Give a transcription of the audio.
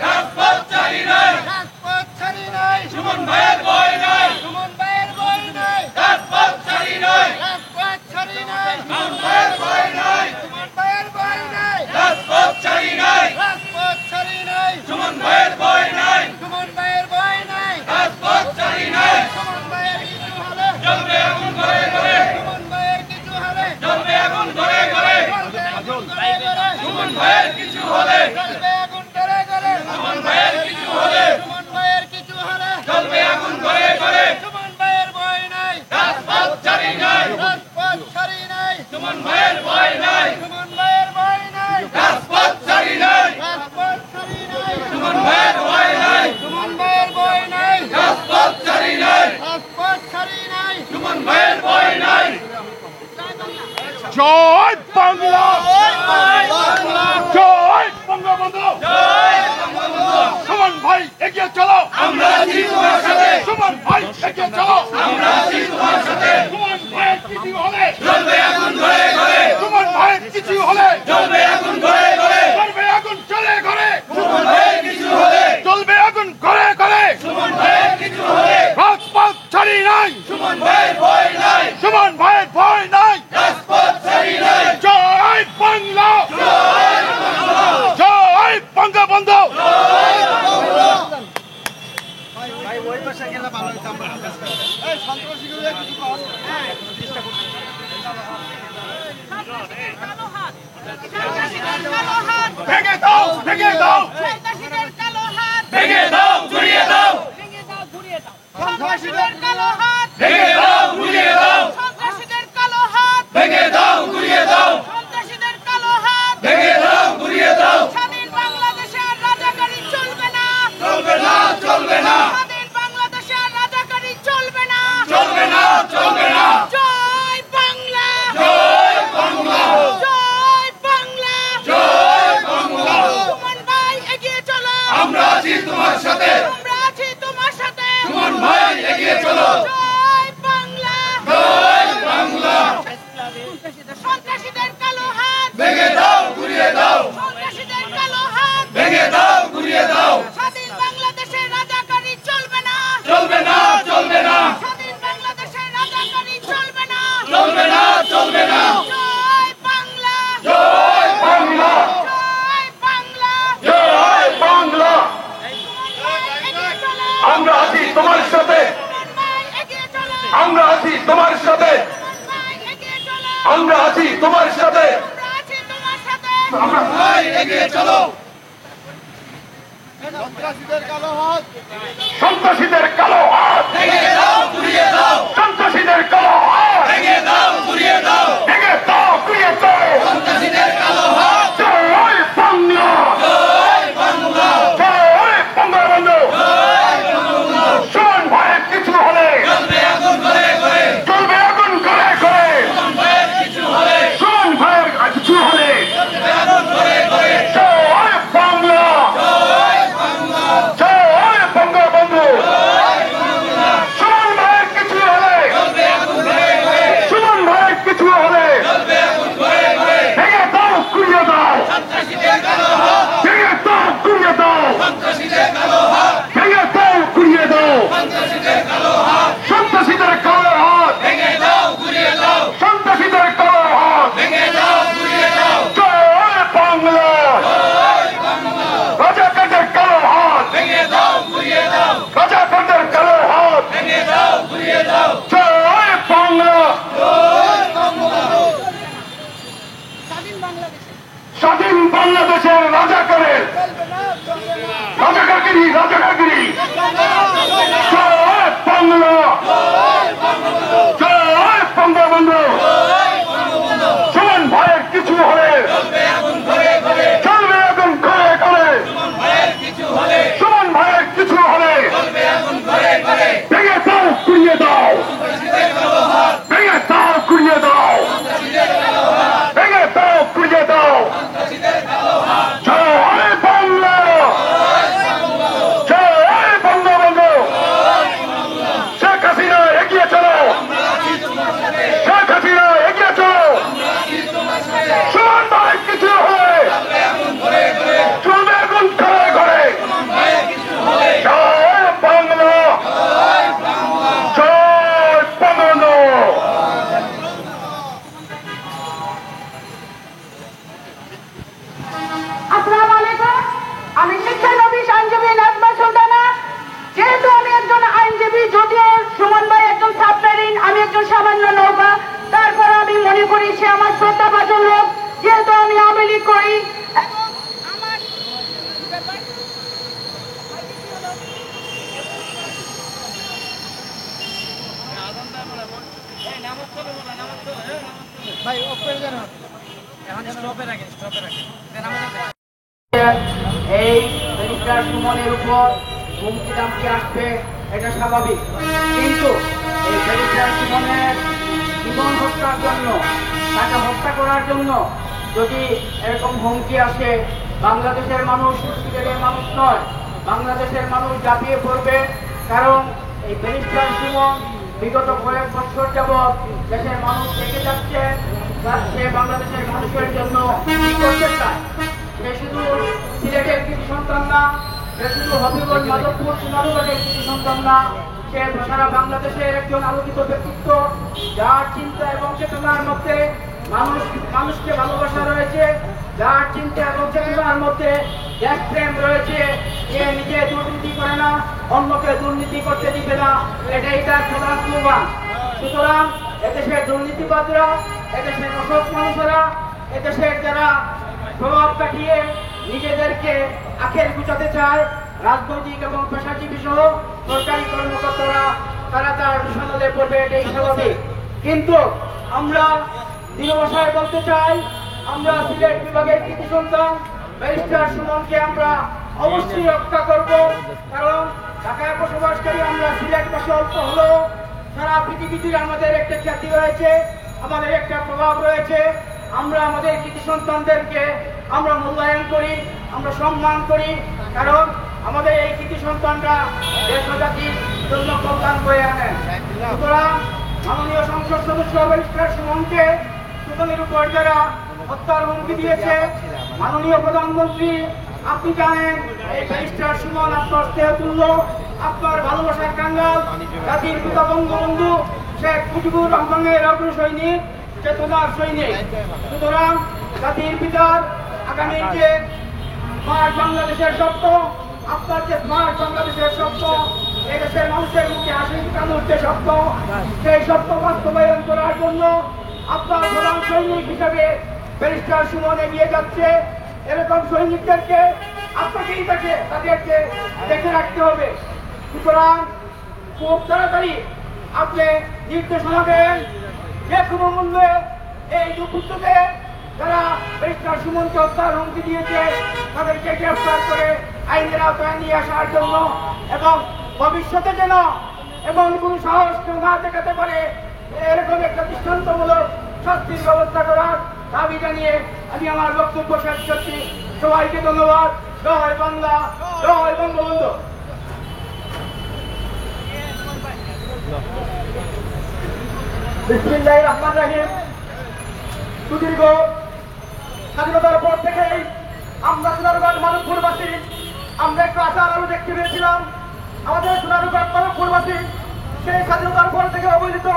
রাজপথ ছাড়ি নাই, রাজপথ ছাড়ি নাই, সুমন ভাইয়ের ভয় নাই, সুমন ভাইয়ের ভয় নাই, রাজপথ ছাড়ি নাই, রাজপথ ছাড়ি নাই, সুমন ভাইয়ের ভয় নাই, সুমন ভাইয়ের ভয় নাই, রাজপথ ছাড়ি নাই, রাজপথ ছাড়ি নাই, সুমন ভাইয়ের ভয় নাই, সুমন ভাইয়ের ভয় নাই, রাজপথ ছাড়ি নাই, সুমন ভাইয়ের কিছু হলে, জ্বলবে আগুন ঘরে ঘরে, সুমন ভাইয়ের কিছু হলে, জ্বলবে আগুন ঘরে ঘরে, জ্বলবে আগুন ঘরে ঘরে, সুমন ভাইয়ের কিছু হলে, জ্বলবে আগুন ঘরে ঘরে, সুমন ভাইয়ের কিছু হলে, সুমন ভাইয়ের কিছু হলে, জ্বলবে আগুন ঘরে ঘরে, সুমন ভাইয়ের ভয় নাই, রাজপথ ছাড়ি নাই, রাজপথ ছাড়ি নাই, সুমন ভাইয়ের ভয় নাই, সুমন ভাইয়ের ভয় নাই, রাজপথ ছাড়ি নাই, রাজপথ ছাড়ি নাই, সুমন ভাইয়ের ভয় নাই, সুমন ভাইয়ের ভয় নাই, রাজপথ ছাড়ি নাই, রাজপথ ছাড়ি নাই, সুমন ভাইয়ের ভয় নাই। জয় বাংলা, জয় বঙ্গবন্ধু, সুমন ভাই এগিয়ে চলো, আমরা আছি তোমার সাথে, সুমন ভাই এগিয়ে চলো, আমরা আছি তোমার সাথে, সুমন ভাইয়ের কিছু হলে, জ্বলবে আগুন ঘরে ঘরে, সুমন ভাইয়ের কিছু হলে, জ্বলবে আগুন ঘরে ঘরে, জ্বলবে আগুন চলে ঘরে, সুমন ভাইয়ের কিছু হলে, জ্বলবে আগুন ঘরে ঘরে, সুমন ভাইয়ের কিছু হলে, রাজপথ ছাড়ি নাই, সুমন ভাইয়ের ভয় নাই, সুমন ভাইয়ের ভয় নাই, রাজপথ ছাড়ি নাই, জয় বাংলা, জয় বঙ্গবন্ধু। ভেঙে দাও, ভেঙে দাও, ভেঙে দাও ঘুরিয়ে দাও, সন্ত্রাসীদের কালো হাত, ভেঙে দাও ঘুরিয়ে দাও, সন্ত্রাসীদের কালো হাত, ভেঙে দাও ঘুরিয়ে দাও, সন্ত্রাসীদের কালো হাত, ভেঙে দাও ঘুরিয়ে দাও, স্বাধীন বাংলাদেশে আর রাজাকারী চলবে না, চলবে না, চলবে না, স্বাধীন বাংলাদেশে আর রাজাকারী চলবে না, চলবে না, চলবে না, জয় বাংলা, জয় বাংলা, জয় বাংলা, জয় বাংলা, সুমন ভাই এগিয়ে চলো, আমরা আছি তোমার সাথে, আমরা আছি তোমার সাথে, সুমন ভাই এগিয়ে চলো, জয় বাংলা, জয় বাংলা, সন্ত্রাসীদের কালো হাত, ভেঙে দাও ঘুরিয়ে দাও, সন্ত্রাসীদের কালো হাত, ভেঙে দাও ঘুরিয়ে দাও, স্বাধীন বাংলাদেশের রাজাকারী চলবে না, চলবে না, চলবে না, স্বাধীন বাংলাদেশের রাজাকারী চলবে না, চলবে না, চলবে না, জয় বাংলা, জয় বাংলা, জয় বাংলা, জয় বাংলা, সুমন ভাই এগিয়ে চলো, আমরা আছি তোমার সাথে, সুমন ভাই এগিয়ে চলো, আমরা আছি তোমার সাথে, সুমন ভাই এগিয়ে চলো, আমরা আছি তোমার সাথে, আমরা আছি তোমার সাথে, ভাই এগিয়ে চলো, সন্ত্রাসীদের কালো হাত, ভেঙে দাও ঘুরিয়ে দাও, সন্ত্রাসীদের কালো হাত, ভেঙে দাও ঘুরিয়ে দাও, ভেঙে দাও, ঘুরিয়ে দাও, সন্ত্রাসীদের কালো হাত, জয় বাংলা, জয় বাংলা, জয় বঙ্গবন্ধু, সুমন ভাইয়ের কিছু হলে, জ্বলবে আগুন ঘরে ঘরে, জ্বলবে আগুন ঘরে ঘরে, সুমন ভাইয়ের কিছু হলে, সুমন ভাইয়ের কিছু হলে, জ্বলবে আগুন ঘরে ঘরে, জয় বাংলা, জয় বাংলা, জয় বঙ্গবন্ধু, জয় এই ব্যারিস্টার সুমনের উপর হুমকি দামকি আসবে, এটা স্বাভাবিক। কিন্তু এই ব্যারিস্টার সুমনের জীবন হত্যার জন্য, তাকে হত্যা করার জন্য যদি এরকম হুমকি আসে, বাংলাদেশের মানুষ সত্যিকারের মানুষ নয়, বাংলাদেশের মানুষ ঝাঁপিয়ে পড়বে। কারণ এই ব্যারিস্টার সুমন বিগত কয়েক বছর যাবৎ দেশের মানুষ দেখে যাচ্ছে, সে বাংলাদেশের মানুষের জন্য কি করতে চায়। সে শুধু সিলেটের কৃষি সন্তান না, সে শুধু হবিগঞ্জ মাধবপুর সোনারুঘাটের কৃষি সন্তান না, সে সারা বাংলাদেশের একজন আলোকিত ব্যক্তিত্ব, যার চিন্তা এবং চেতনার মধ্যে মানুষকে ভালোবাসা রয়েছে, যার চিন্তা এবং চেতনার মধ্যে দেশপ্রেম রয়েছে। সে নিজে দুর্নীতি করে না, অন্যকে দুর্নীতি করতে দিবে না, এটাই তার প্রধান স্লোগান। সুতরাং এদেশের দুর্নীতিবাদরা, এদেশের অসৎ মানুষেরা, এদেশের যারা প্রভাব কাটিয়ে নিজেদেরকে আখের গুছাতে চায়, রাজনৈতিক এবং পেশাজীবী সহ সরকারি কর্মকর্তারা, তারা তার সনদে পড়বে, এটাই স্বাভাবিক। কিন্তু আমরা দৃঢ় ভাষায় বলতে চাই, আমরা সিলেট বিভাগের কৃতি সন্তান ব্যারিস্টার সুমনকে আমরা অবশ্যই রক্ষা করব। কারণ ঢাকায় বসবাসকারী আমরা সিলেটবাসী অল্প হলেও সারা পৃথিবীতে আমাদের একটা খ্যাতি রয়েছে, আমাদের একটা প্রভাব রয়েছে। আমরা আমাদের কৃতি সন্তানদেরকে আমরা মূল্যায়ন করি, আমরা সম্মান করি, কারণ আমাদের এই কৃতি সন্তানরা দেশ ও জাতির জন্য কল্যাণ বয়ে আনেন। সুতরাং মাননীয় সংসদ সদস্য ব্যারিস্টার সুমনকে সুমনের উপর যারা হত্যার হুমকি দিয়েছে, মাননীয় প্রধানমন্ত্রী আপনি জানেন এই ব্যারিস্টার সুমন আপনার স্নেহতুল্য, আপনার ভালোবাসার কাঙ্গাল, জাতির পিতা বঙ্গবন্ধু শেখ মুজিবুর রহমানের অগ্র সৈনিক, চেতনার সৈনিক। সুতরাং জাতির পিতার আগামীর যে স্মার্ট বাংলাদেশের স্বপ্ন, আপনার যে স্মার্ট বাংলাদেশের স্বপ্ন, এদেশের মানুষের মুখে হাসি ফোটানোর যে স্বপ্ন, সেই স্বপ্ন বাস্তবায়ন করার জন্য আপনার প্রধান সৈনিক হিসাবে ব্যারিস্টার সুমন এগিয়ে যাচ্ছে। এরকম সৈনিকদেরকে আপনাকেই তাদেরকে দেখে রাখতে হবে। সুতরাং খুব তাড়াতাড়ি আপনি নির্দেশনা দেন, যে কোনো মূল্যে এই দুপুরতে যারা ব্যারিস্টার সুমনকে হত্যার হুমকি দিয়েছে তাদেরকে গ্রেফতার করে আইনের আওতায় নিয়ে আসার জন্য, এবং ভবিষ্যতে যেন এমন কোন সাহস কেউ না দেখাতে পারে, এরকম একটা দৃষ্টান্তমূলক শাস্তির ব্যবস্থা করার দাবি জানিয়ে আমি আমার বক্তব্য শেষ করছি। সবাইকে ধন্যবাদ। জয় বাংলা, জয় বঙ্গবন্ধু। বিসমিল্লাহির রহমানির রহিম। সুদীর্ঘ স্বাধীনতার পর থেকেই আমরা সোনারুঘাট মাধবপুরবাসী আমরা একটু আশার আলো দেখতে পেয়েছিলাম। আমাদের সোনারুঘাট মাধবপুরবাসী সেই স্বাধীনতার পর থেকে অবহেলিত